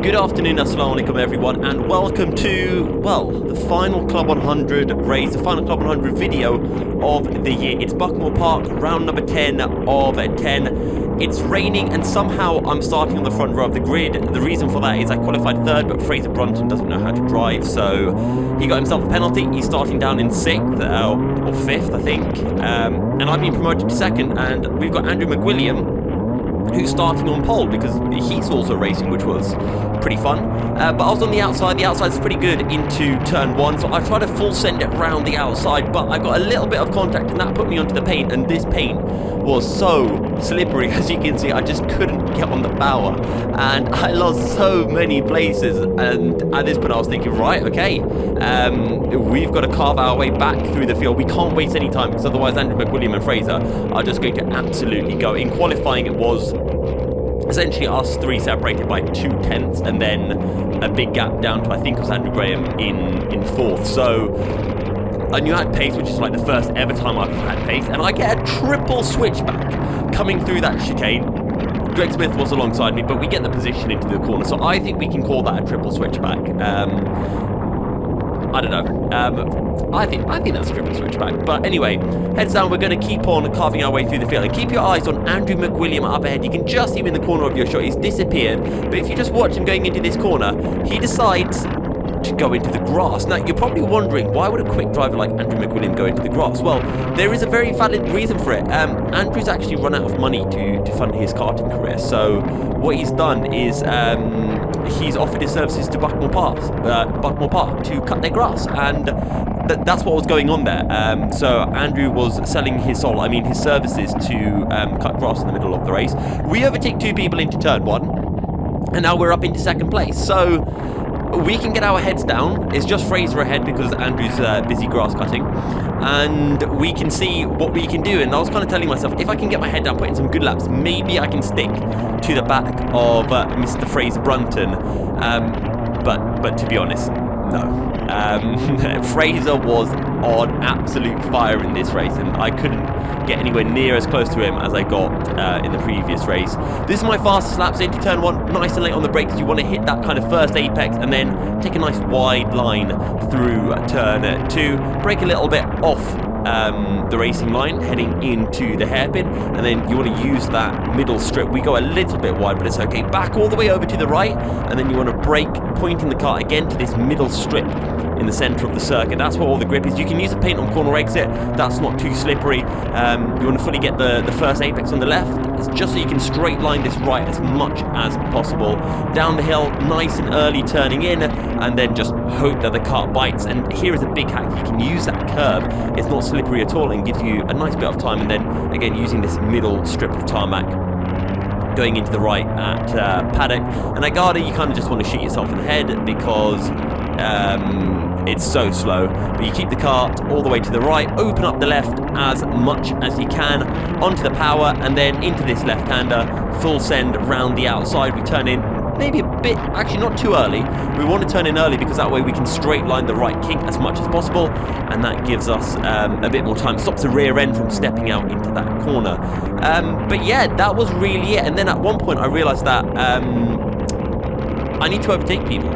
Good afternoon, assalamu alaikum everyone, and welcome to, well, the final Club 100 race, the final Club 100 video of the year. It's Buckmore Park, round number 10 of 10. It's raining and somehow I'm starting on the front row of the grid. The reason for that is I qualified third, but Fraser Brunton doesn't know how to drive, so he got himself a penalty. He's starting down in 6th, or 5th, I think, and I've been promoted to 2nd, and we've got Andrew McWilliam, who's starting on pole because he's also racing, which was pretty fun. But I was on the outside. The outside's pretty good into turn 1, so I tried to full send it round the outside, but I got a little bit of contact and that put me onto the paint, and this paint was so slippery. As you can see, I just couldn't get on the power and I lost so many places, and at this point I was thinking, right, okay, we've got to carve our way back through the field. We can't waste any time because otherwise Andrew McWilliam and Fraser are just going to absolutely go. In qualifying it was essentially us three separated by 2/10, and then a big gap down to, I think it was Andrew Graham in 4th. So I knew I had pace, which is like the first ever time I've had pace, and I get a triple switchback coming through that chicane. Greg Smith was alongside me, but we get the position into the corner, so I think we can call that a triple switchback. I don't know. I think that's a triple switchback. But anyway, heads down. We're going to keep on carving our way through the field, and keep your eyes on Andrew McWilliam up ahead. You can just see him in the corner of your shot. He's disappeared, but if you just watch him going into this corner, he decides to go into the grass. Now, you're probably wondering, why would a quick driver like Andrew McWilliam go into the grass? Well, there is a very valid reason for it. Andrew's actually run out of money to fund his karting career, so what he's done is he's offered his services to Buckmore Park to cut their grass, and that's what was going on there. So Andrew was selling his soul, his services to cut grass in the middle of the race. We overtake 2 people into turn 1, and now we're up into 2nd place. So we can get our heads down. It's just Fraser ahead because Andrew's busy grass cutting, and we can see what we can do. And I was kind of telling myself, if I can get my head down, put in some good laps, maybe I can stick to the back of Mr. Fraser Brunton. But to be honest, no. Fraser was on absolute fire in this race, and I couldn't get anywhere near as close to him as I got in the previous race. This is my fastest laps into turn 1, nice and late on the brakes. You want to hit that kind of first apex and then take a nice wide line through turn 2, brake a little bit off the racing line heading into the hairpin, and then you want to use that middle strip. We go a little bit wide, but it's okay. Back all the way over to the right, and then you want to brake, pointing the car again to this middle strip in the center of the circuit. That's where all the grip is. You can use a paint on corner exit. That's not too slippery. You want to fully get the first apex on the left. It's just so you can straight line this right as much as possible. Down the hill, nice and early turning in, and then just hope that the car bites. And here is a big hack. You can use that curb. It's not slippery at all and gives you a nice bit of time. And then again, using this middle strip of tarmac, going into the right at paddock. And at Garda, you kind of just want to shoot yourself in the head because it's so slow. But you keep the cart all the way to the right, open up the left as much as you can, onto the power, and then into this left-hander, full send round the outside. We turn in maybe a bit, actually not too early. We want to turn in early because that way we can straight line the right kink as much as possible, and that gives us a bit more time, stops the rear end from stepping out into that corner. But yeah, that was really it. And then at one point I realized that I need to overtake people.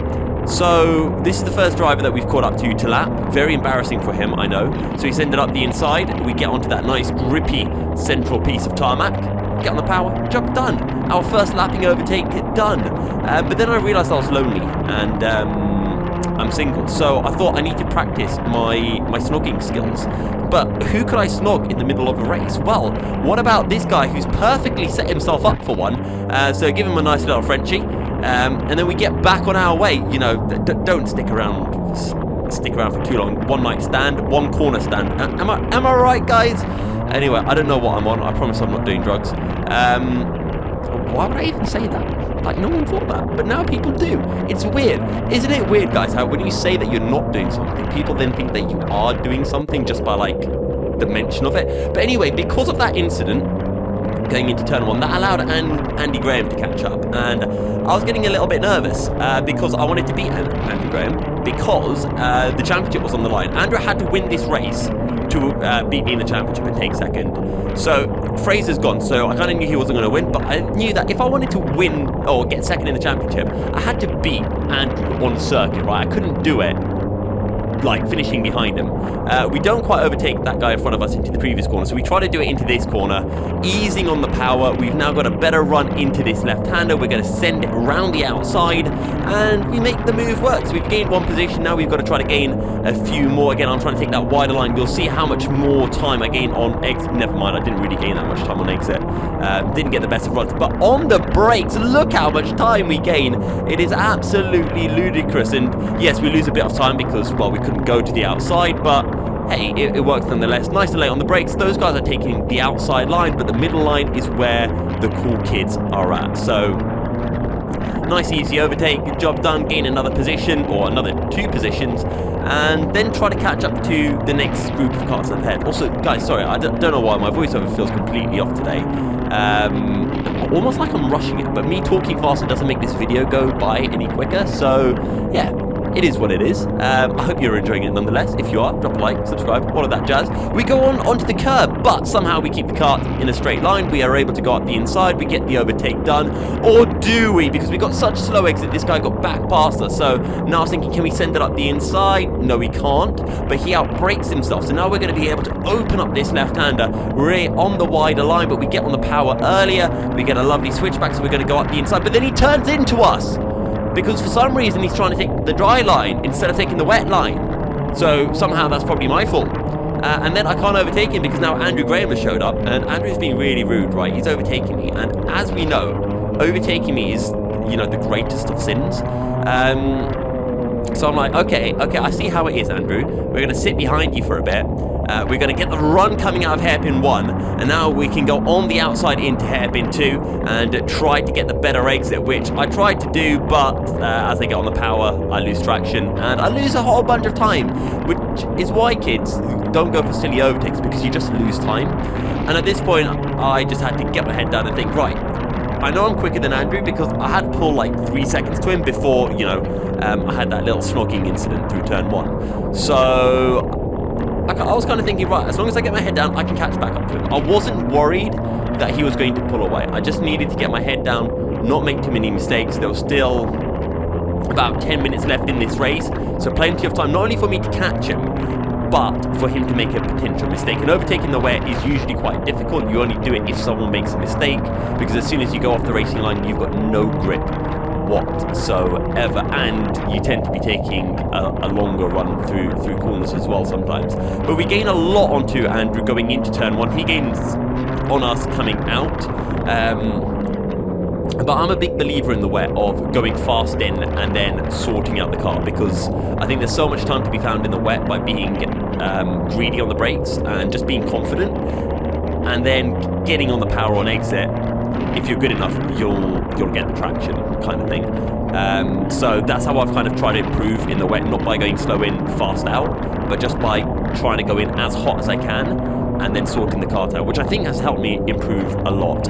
So this is the first driver that we've caught up to lap. Very embarrassing for him, I know. So he's ended up the inside. We get onto that nice grippy central piece of tarmac, get on the power, job done. Our first lapping overtake done. But then I realised I was lonely, and I'm single, so I thought I need to practice my snogging skills. But who could I snog in the middle of a race? Well, what about this guy who's perfectly set himself up for one? So give him a nice little Frenchie. And then we get back on our way. You know, don't stick around for too long. One night stand, one corner stand. Am I right, guys? Anyway, I don't know what I'm on. I promise I'm not doing drugs. Why would I even say that? Like, no one thought that, but now people do. It's weird. Isn't it weird, guys, how when you say that you're not doing something, people then think that you are doing something just by, like, the mention of it? But anyway, because of that incident, going into turn 1, that allowed Andy Graham to catch up, and I was getting a little bit nervous because I wanted to beat Andy Graham because the championship was on the line. Andrew had to win this race to beat me in the championship and take second. So Fraser's gone, so I kind of knew he wasn't going to win, but I knew that if I wanted to win or get second in the championship, I had to beat Andrew on circuit, right? I couldn't do it like finishing behind him. We don't quite overtake that guy in front of us into the previous corner, so we try to do it into this corner, easing on the power. We've now got a better run into this left-hander. We're going to send it around the outside, and we make the move work. So we've gained one position. Now we've got to try to gain a few more. Again, I'm trying to take that wider line. You'll see how much more time I gain on exit. Never mind, I didn't really gain that much time on exit. Didn't get the best of runs, but on the brakes, look how much time we gain. It is absolutely ludicrous, and yes, we lose a bit of time because, well, we couldn't go to the outside, but hey, it works nonetheless. Nice delay on the brakes. Those guys are taking the outside line, but the middle line is where the cool kids are at. So nice easy overtake, good job done. Gain another position, or another 2 positions, and then try to catch up to the next group of cars ahead. Also, guys, sorry, I don't know why my voiceover feels completely off today. Almost like I'm rushing it, but me talking faster doesn't make this video go by any quicker. So yeah, it is what it is. I hope you're enjoying it nonetheless. If you are, drop a like, subscribe, all of that jazz. We go onto the curb, but somehow we keep the kart in a straight line. We are able to go up the inside. We get the overtake done. Or do we? Because we got such slow exit. This guy got back past us. So now I was thinking, can we send it up the inside? No, we can't. But he outbrakes himself. So now we're going to be able to open up this left-hander. We're on the wider line, but we get on the power earlier. We get a lovely switchback, so we're going to go up the inside. But then he turns into us, because for some reason he's trying to take the dry line instead of taking the wet line. So somehow that's probably my fault. And then I can't overtake him because now Andrew Graham has showed up, and Andrew's being really rude, right? He's overtaking me, and as we know, overtaking me is, you know, the greatest of sins. So I'm like, okay, I see how it is, Andrew. We're going to sit behind you for a bit. We're going to get the run coming out of hairpin 1, and now we can go on the outside into hairpin 2 and try to get the better exit, which I tried to do, but as I get on the power, I lose traction, and I lose a whole bunch of time, which is why kids don't go for silly overtakes, because you just lose time. And at this point, I just had to get my head down and think, right, I know I'm quicker than Andrew because I had pulled like 3 seconds to him before, you know, I had that little snogging incident through turn 1. So I was kind of thinking, right, as long as I get my head down, I can catch back up to him. I wasn't worried that he was going to pull away. I just needed to get my head down, not make too many mistakes. There was still about 10 minutes left in this race, so plenty of time, not only for me to catch him, but for him to make a potential mistake. And overtaking the wet is usually quite difficult. You only do it if someone makes a mistake, because as soon as you go off the racing line, you've got no grip whatsoever, and you tend to be taking a longer run through corners as well sometimes. But we gain a lot onto Andrew going into turn 1. He gains on us coming out. But I'm a big believer in the wet of going fast in and then sorting out the car, because I think there's so much time to be found in the wet by being greedy on the brakes and just being confident, and then getting on the power on exit. If you're good enough, you'll get the traction, kind of thing. So that's how I've kind of tried to improve in the wet, not by going slow in, fast out, but just by trying to go in as hot as I can and then sorting the kart out, which I think has helped me improve a lot.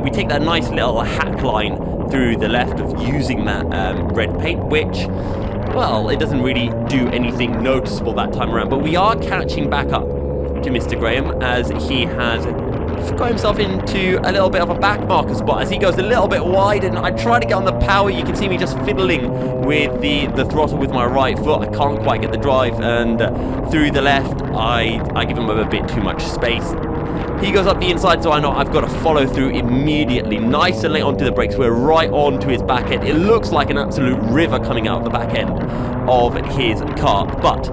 We take that nice little hack line through the left of using that red paint, which, well, it doesn't really do anything noticeable that time around, but we are catching back up to Mr. Graham as he has got himself into a little bit of a back marker spot as he goes a little bit wide, and I try to get on the power. You can see me just fiddling with the throttle with my right foot. I can't quite get the drive, and through the left I give him a bit too much space. He goes up the inside, so I know I've got to follow through immediately. Nice and late onto the brakes. We're right onto his back end. It looks like an absolute river coming out of the back end of his kart, but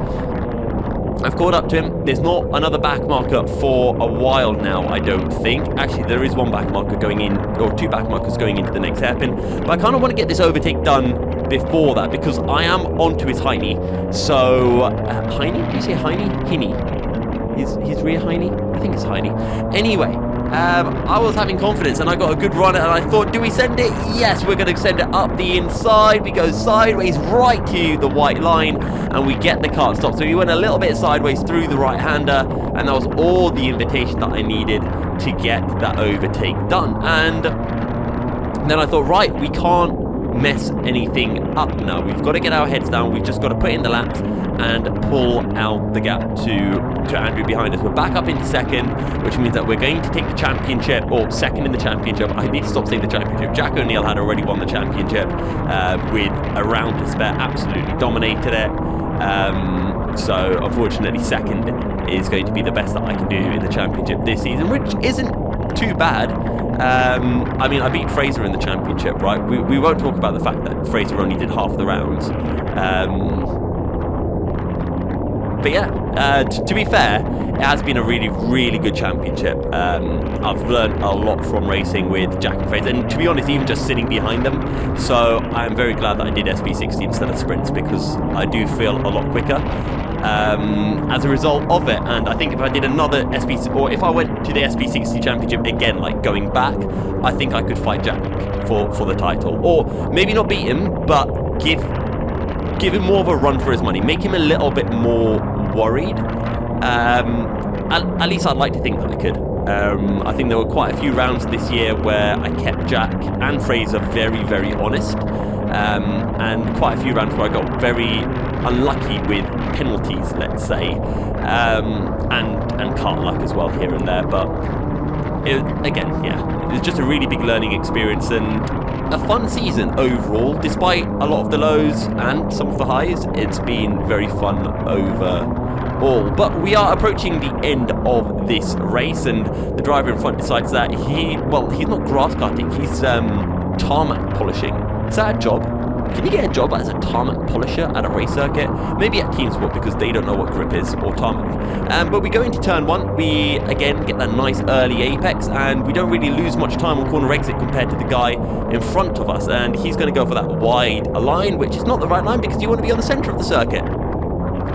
I've caught up to him. There's not another back marker for a while now, I don't think. Actually, there is one back marker going in, or 2 back markers going into the next hairpin. But I kind of want to get this overtake done before that, because I am onto his hiney. So, hiney? Do you say hiney? Hiney. His rear hiney? I think it's hiney. Anyway, I was having confidence, and I got a good run, and I thought, do we send it? Yes, we're going to send it up the inside. We go sideways right to the white line, and we get the kart stopped. So we went a little bit sideways through the right-hander, and that was all the invitation that I needed to get that overtake done. And then I thought, right, we can't mess anything up now. We've got to get our heads down. We've just got to put in the laps and pull out the gap to Andrew behind us. We're back up into second, which means that we're going to take the championship, or second in the championship. I need to stop saying the championship. Jack O'Neill had already won the championship with a round to spare, absolutely dominated it. So unfortunately second is going to be the best that I can do in the championship this season, which isn't too bad. I mean, I beat Fraser in the championship, right? We won't talk about the fact that Fraser only did half the rounds. But yeah, to be fair, it has been a really, really good championship. I've learned a lot from racing with Jack and Fraser, and to be honest, even just sitting behind them. So I'm very glad that I did SP60 instead of sprints, because I do feel a lot quicker as a result of it. And I think if I did another or if I went to the SP60 championship again, like going back, I think I could fight Jack for the title, or maybe not beat him, but give him more of a run for his money, make him a little bit more worried. At least I'd like to think that I could. I think there were quite a few rounds this year where I kept Jack and Fraser very, very honest, and quite a few rounds where I got very unlucky with penalties, let's say, and cart luck as well here and there. But again, yeah, it was just a really big learning experience and a fun season overall. Despite a lot of the lows and some of the highs, it's been very fun overall. But we are approaching the end of this race, and the driver in front decides that he's not grass cutting, he's tarmac polishing. Is that a job? Can you get a job as a tarmac polisher at a race circuit? Maybe at Team Sport, because they don't know what grip is, or tarmac. But we go into turn one. We again get that nice early apex, and we don't really lose much time on corner exit compared to the guy in front of us. And he's going to go for that wide line, which is not the right line, because you want to be on the center of the circuit,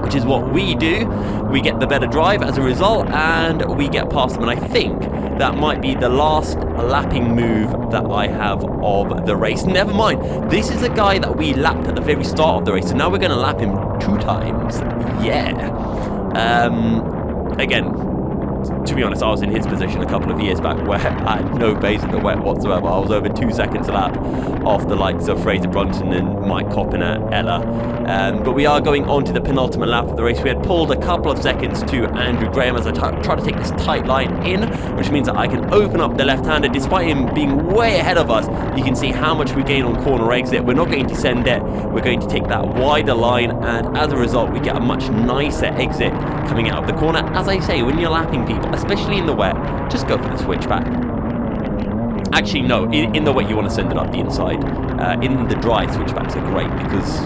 which is what we do. We get the better drive as a result, and we get past him. And I think that might be the last lapping move that I have of the race. Never mind, this is a guy that we lapped at the very start of the race, so now we're going to lap him 2 times. Yeah. Again, to be honest, I was in his position a couple of years back where I had no base in the wet whatsoever. I was over 2 seconds a lap off the likes of Fraser Brunton and Mike Coppin at Ella. But we are going on to the penultimate lap of the race. We had pulled a couple of seconds to Andrew Graham as I try to take this tight line in, which means that I can open up the left-hander. Despite him being way ahead of us, you can see how much we gain on corner exit. We're not going to send it. We're going to take that wider line, and as a result, we get a much nicer exit coming out of the corner. As I say, when you're lapping people, especially in the wet, just go for the switchback. Actually, no, in the wet you want to send it up the inside. In the dry, switchbacks are great because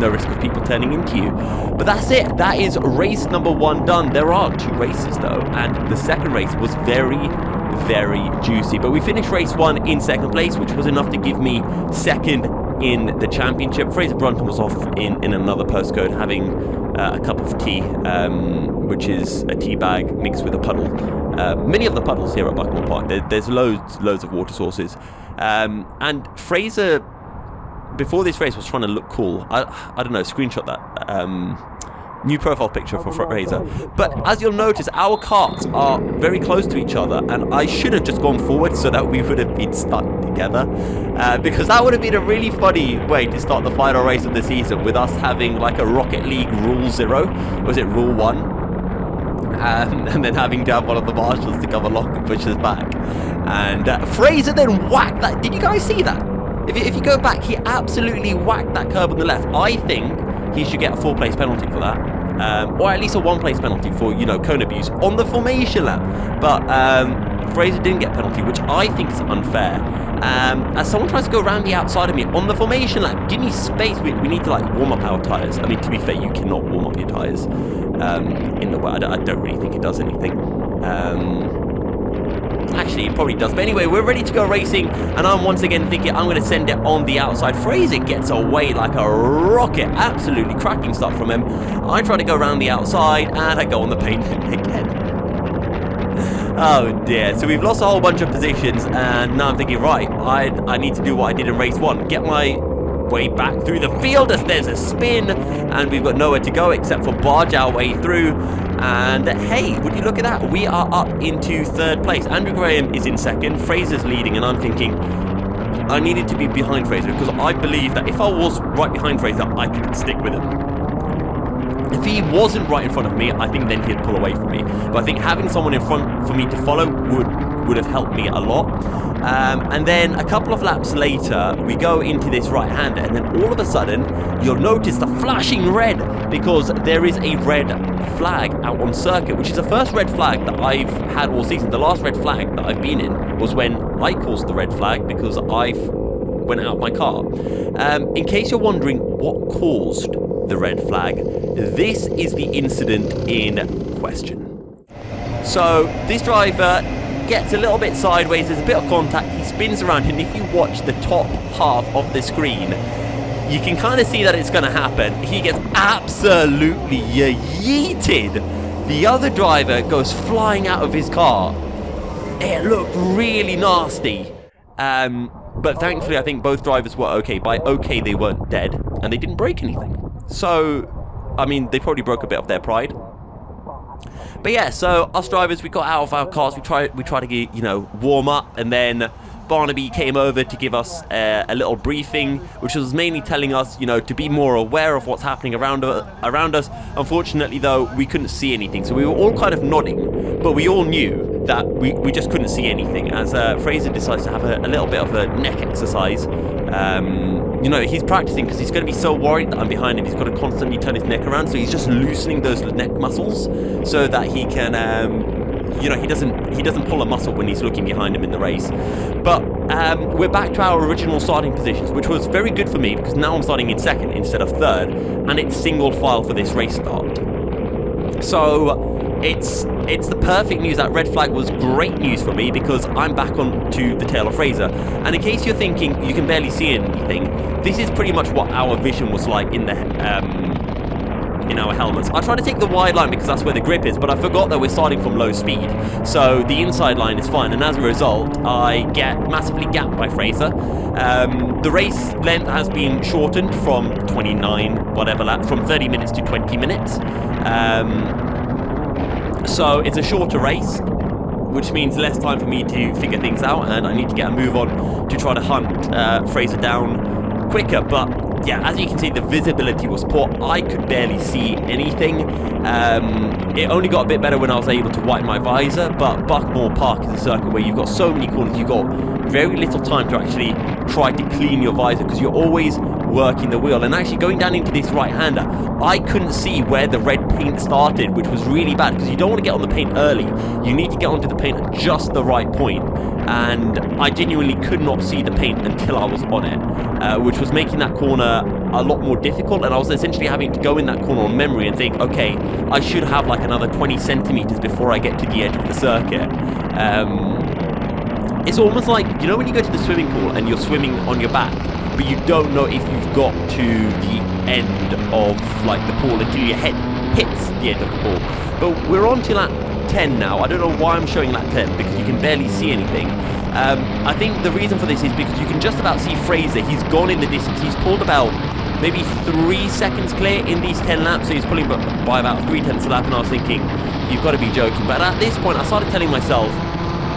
no risk of people turning into you. But that's it. That is race number 1 done. There are 2 races though, and the second race was very, very juicy. But we finished race 1 in second place, which was enough to give me second in the championship. Fraser Brunton was off in another postcode having a cup of tea, which is a tea bag mixed with a puddle. Many of the puddles here at Buckmore Park, there's loads of water sources. And Fraser, before this race, was trying to look cool. I don't know, screenshot that. New profile picture for Fraser. But as you'll notice, our carts are very close to each other, and I should have just gone forward so that we would have been stuck together, because that would have been a really funny way to start the final race of the season, with us having like a Rocket League Rule 0, was it Rule 1? And then having to have one of the marshals to come along and push us back. And Fraser then whacked that. Did you guys see that? If you go back, he absolutely whacked that curb on the left. I think he should get a 4-place penalty for that. Or at least a 1-place penalty for, cone abuse on the formation lap. But Fraser didn't get a penalty, which I think is unfair. As someone tries to go around the outside of me on the formation lap, give me space. We need to warm up our tyres. I mean, to be fair, you cannot warm up your tyres in the wet. I don't really think it does anything. Actually, it probably does. But anyway, we're ready to go racing, and I'm once again thinking I'm going to send it on the outside. Fraser gets away like a rocket. Absolutely cracking stuff from him. I try to go around the outside, and I go on the paint again. Oh dear. So we've lost a whole bunch of positions, and now I'm thinking, right, I need to do what I did in race 1. Get my way back through the field as there's a spin, and we've got nowhere to go except for barge our way through. And hey, would you look at that, we are up into 3rd place. Andrew Graham is in 2nd, Fraser's leading, and I'm thinking, I needed to be behind Fraser because I believe that if I was right behind Fraser, I could stick with him. If he wasn't right in front of me, I think then he'd pull away from me. But I think having someone in front for me to follow would have helped me a lot. And then a couple of laps later, we go into this right-hander, and then all of a sudden, you'll notice the flashing red because there is a red flag out on circuit, which is the first red flag that I've had all season. The last red flag that I've been in was when I caused the red flag because I went out of my car. In case you're wondering what caused the red flag, this is the incident in question. So this driver gets a little bit sideways, there's a bit of contact, he spins around, and if you watch the top half of the screen, you can kind of see that it's going to happen. He gets absolutely yeeted. The other driver goes flying out of his car. It looked really nasty. But thankfully, I think both drivers were okay. By okay, they weren't dead, and they didn't break anything. So, I mean, they probably broke a bit of their pride. But yeah, so us drivers, we got out of our cars, we tried to get, warm up, and then Barnaby came over to give us a little briefing, which was mainly telling us, to be more aware of what's happening around us. Unfortunately, though, we couldn't see anything, so we were all kind of nodding, but we all knew that we just couldn't see anything, as Fraser decides to have a little bit of a neck exercise. He's practicing because he's going to be so worried that I'm behind him. He's got to constantly turn his neck around, so he's just loosening those neck muscles so that he can, he doesn't pull a muscle when he's looking behind him in the race. But we're back to our original starting positions, which was very good for me because now I'm starting in second instead of third, and it's single file for this race start. So it's the perfect news. That red flag was great news for me because I'm back on to the tail of Fraser. And in case you're thinking you can barely see anything, this is pretty much what our vision was like in our helmets. I tried to take the wide line because that's where the grip is, but I forgot that we're starting from low speed. So the inside line is fine, and as a result, I get massively gapped by Fraser. The race length has been shortened from 29 whatever laps, from 30 minutes to 20 minutes. So it's a shorter race, which means less time for me to figure things out, and I need to get a move on to try to hunt Fraser down quicker. But yeah, as you can see, the visibility was poor. I could barely see anything. It only got a bit better when I was able to wipe my visor, but Buckmore Park is a circuit where you've got so many corners, you've got very little time to actually try to clean your visor because you're always working the wheel. And actually going down into this right-hander, I couldn't see where the red paint started, which was really bad because you don't want to get on the paint early. You need to get onto the paint at just the right point. And I genuinely could not see the paint until I was on it, which was making that corner a lot more difficult, and I was essentially having to go in that corner on memory and think, okay, I should have like another 20 centimeters before I get to the edge of the circuit. It's almost like, when you go to the swimming pool and you're swimming on your back, but you don't know if you've got to the end of like the pool until your head hits the end of the pool. But we're on to lap 10 now. I don't know why I'm showing lap 10 because you can barely see anything. I think the reason for this is because you can just about see Fraser. He's gone in the distance. He's pulled about maybe 3 seconds clear in these 10 laps, so he's pulling by about 3/10 a lap, and I was thinking, you've got to be joking. But at this point, I started telling myself,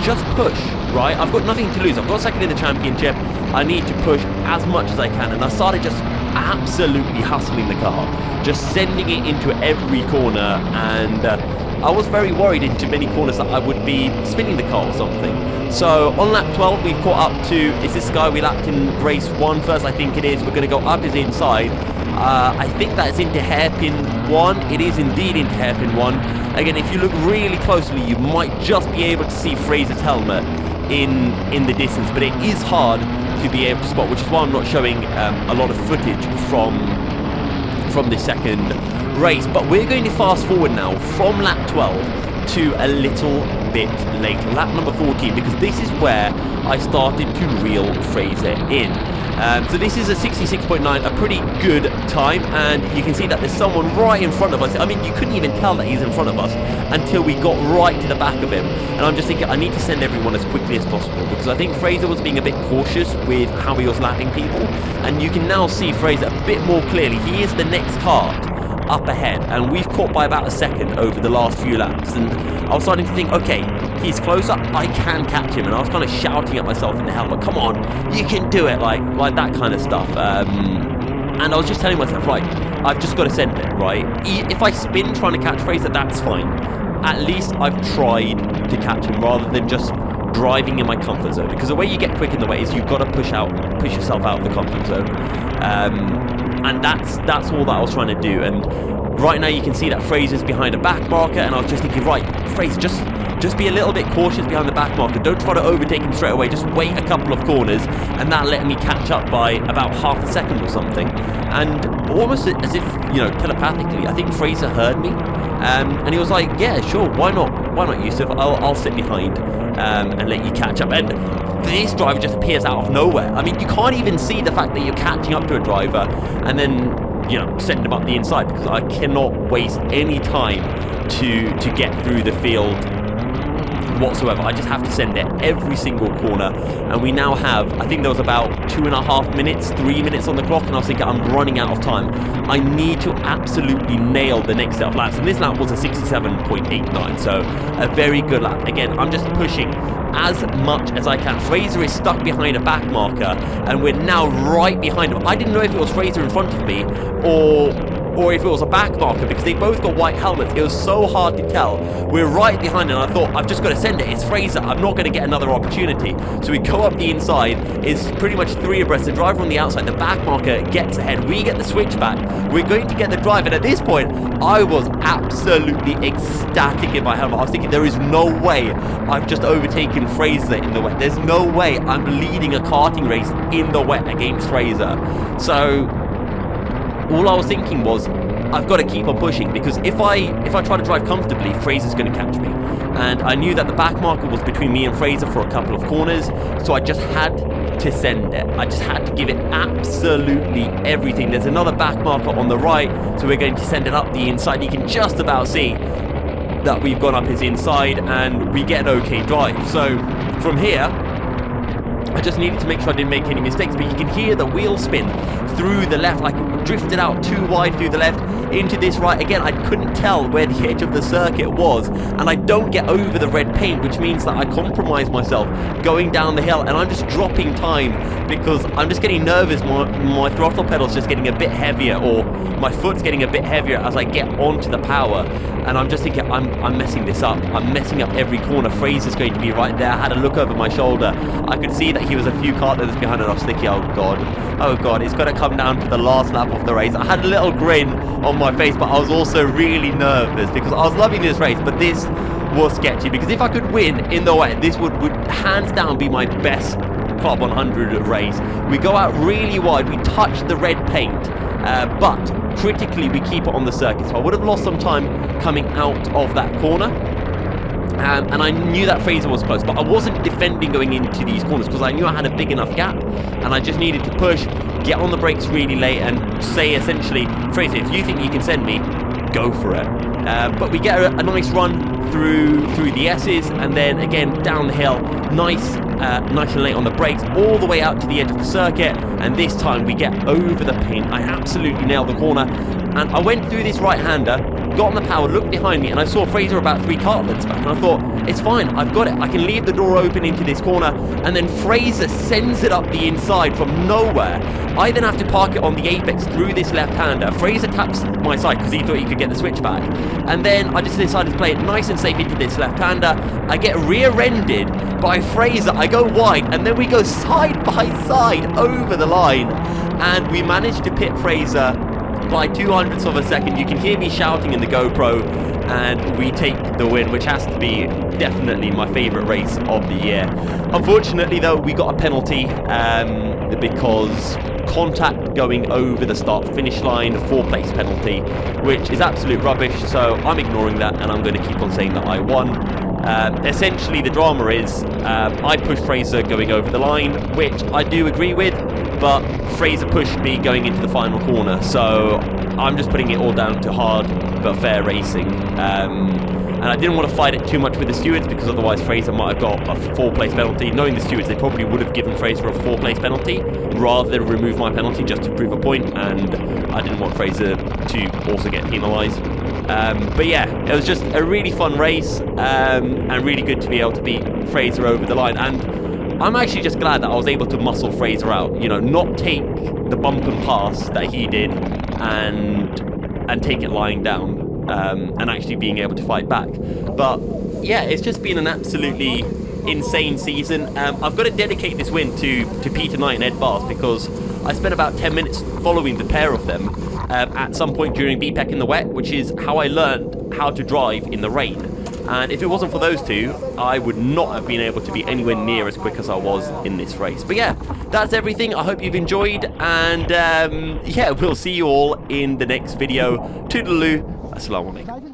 just push, right? I've got nothing to lose. I've got second in the championship. I need to push as much as I can, and I started just absolutely hustling the car, just sending it into every corner, and I was very worried into many corners that I would be spinning the car or something. So on lap 12, we've caught up to, is this guy we lapped in race 1 first? I think it is. We're going to go up his inside. I think that's into hairpin 1. It is indeed into hairpin 1. Again, if you look really closely, you might just be able to see Fraser's helmet in the distance, but it is hard to be able to spot, which is why I'm not showing a lot of footage from this second race. But we're going to fast forward now from lap 12 to a little bit later, lap number 14, because this is where I started to reel Fraser in. So this is a 66.9, a pretty good time, and you can see that there's someone right in front of us. I mean, you couldn't even tell that he's in front of us until we got right to the back of him. And I'm just thinking, I need to send everyone as quickly as possible, because I think Fraser was being a bit cautious with how he was lapping people, and you can now see Fraser a bit more clearly. He is the next kart up ahead, and we've caught by about a second over the last few laps, and I was starting to think, okay, he's closer, I can catch him. And I was kind of shouting at myself in the helmet, come on, you can do it, like that kind of stuff. And I was just telling myself, right, I've just got to send it, right? If I spin trying to catch Fraser, that's fine. At least I've tried to catch him rather than just driving in my comfort zone. Because the way you get quick in the way is you've got to push yourself out of the comfort zone. And that's all that I was trying to do. And right now you can see that Fraser's behind a back marker, and I was just thinking, right, Fraser, just be a little bit cautious behind the back marker. Don't try to overtake him straight away. Just wait a couple of corners, and that let me catch up by about half a second or something. And almost as if, you know, telepathically, I think Fraser heard me. And he was like, yeah, sure, why not? Why not, Yusuf? I'll sit behind and let you catch up. And this driver just appears out of nowhere. I mean, you can't even see the fact that you're catching up to a driver and then, you know, send him up the inside, because I cannot waste any time to get through the field whatsoever. I just have to send it every single corner. And we now have, I think there was about 2.5 minutes, 3 minutes on the clock, and I was thinking, I'm running out of time. I need to absolutely nail the next set of laps, and this lap was a 67.89, so a very good lap. Again, I'm just pushing as much as I can. Fraser is stuck behind a back marker, and we're now right behind him. I didn't know if it was Fraser in front of me or if it was a back marker, because they both got white helmets. It was so hard to tell. We're right behind him, and I thought, I've just got to send it. It's Fraser. I'm not going to get another opportunity. So we go up the inside. It's pretty much 3 abreast. The driver on the outside, the back marker gets ahead. We get the switchback. We're going to get the drive, and at this point, I was absolutely ecstatic in my helmet. I was thinking, there is no way I've just overtaken Fraser in the wet. There's no way I'm leading a karting race in the wet against Fraser. So all I was thinking was, I've got to keep on pushing, because if I try to drive comfortably, Fraser's going to catch me. And I knew that the back marker was between me and Fraser for a couple of corners, so I just had to send it. I just had to give it absolutely everything. There's another back marker on the right, so we're going to send it up the inside. You can just about see that we've gone up his inside, and we get an okay drive. So from here, I just needed to make sure I didn't make any mistakes, but you can hear the wheel spin through the left. I drifted out too wide through the left into this right. Again, I couldn't tell where the edge of the circuit was, and I don't get over the red paint, which means that I compromise myself going down the hill, and I'm just dropping time because I'm just getting nervous. My throttle pedal's just getting a bit heavier, or my foot's getting a bit heavier as I get onto the power, and I'm just thinking, I'm messing this up. I'm messing up every corner. Fraser's going to be right there. I had a look over my shoulder. I could see that he was a few car lengths behind, and I was thinking, oh god, it's got to come down to the last lap of the race. I had a little grin on my face, but I was also really nervous because I was loving this race, but this was sketchy, because if I could win in the wet, this would hands down be my best Club 100 race. We go out really wide, we touch the red paint, but critically we keep it on the circuit, so I would have lost some time coming out of that corner. And I knew that Fraser was close, but I wasn't defending going into these corners because I knew I had a big enough gap, and I just needed to push, get on the brakes really late, and say essentially, Fraser, if you think you can send me, go for it. But we get a nice run through the S's, and then again down the hill, nice and late on the brakes, all the way out to the edge of the circuit, and this time we get over the paint. I absolutely nailed the corner, and I went through this right-hander, got on the power, looked behind me, and I saw Fraser about 3 car lengths back, and I thought, it's fine, I've got it, I can leave the door open into this corner, and then Fraser sends it up the inside from nowhere. I then have to park it on the apex through this left-hander. Fraser taps my side because he thought he could get the switchback, and then I just decided to play it nice and safe into this left-hander. I get rear-ended by Fraser, I go wide, and then we go side by side over the line, and we managed to pit Fraser by 0.02 of a second. You can hear me shouting in the GoPro, and we take the win, which has to be definitely my favourite race of the year. Unfortunately though, we got a penalty because contact going over the start finish line, 4-place penalty, which is absolute rubbish, so I'm ignoring that, and I'm going to keep on saying that I won. Essentially the drama is I pushed Fraser going over the line, which I do agree with, but Fraser pushed me going into the final corner, so I'm just putting it all down to hard but fair racing. And I didn't want to fight it too much with the stewards, because otherwise Fraser might have got a 4-place penalty. Knowing the stewards, they probably would have given Fraser a 4-place penalty rather than remove my penalty just to prove a point, and I didn't want Fraser to also get penalised. But yeah, it was just a really fun race, and really good to be able to beat Fraser over the line. And I'm actually just glad that I was able to muscle Fraser out, you know, not take the bump and pass that he did and take it lying down, and actually being able to fight back. But yeah, it's just been an absolutely insane season. I've got to dedicate this win to Peter Knight and Ed Bars, because I spent about 10 minutes following the pair of them at some point during BPEC in the wet, which is how I learned how to drive in the rain. And if it wasn't for those two, I would not have been able to be anywhere near as quick as I was in this race. But yeah, that's everything. I hope you've enjoyed, and yeah, we'll see you all in the next video. Toodaloo, assalamu alaikum.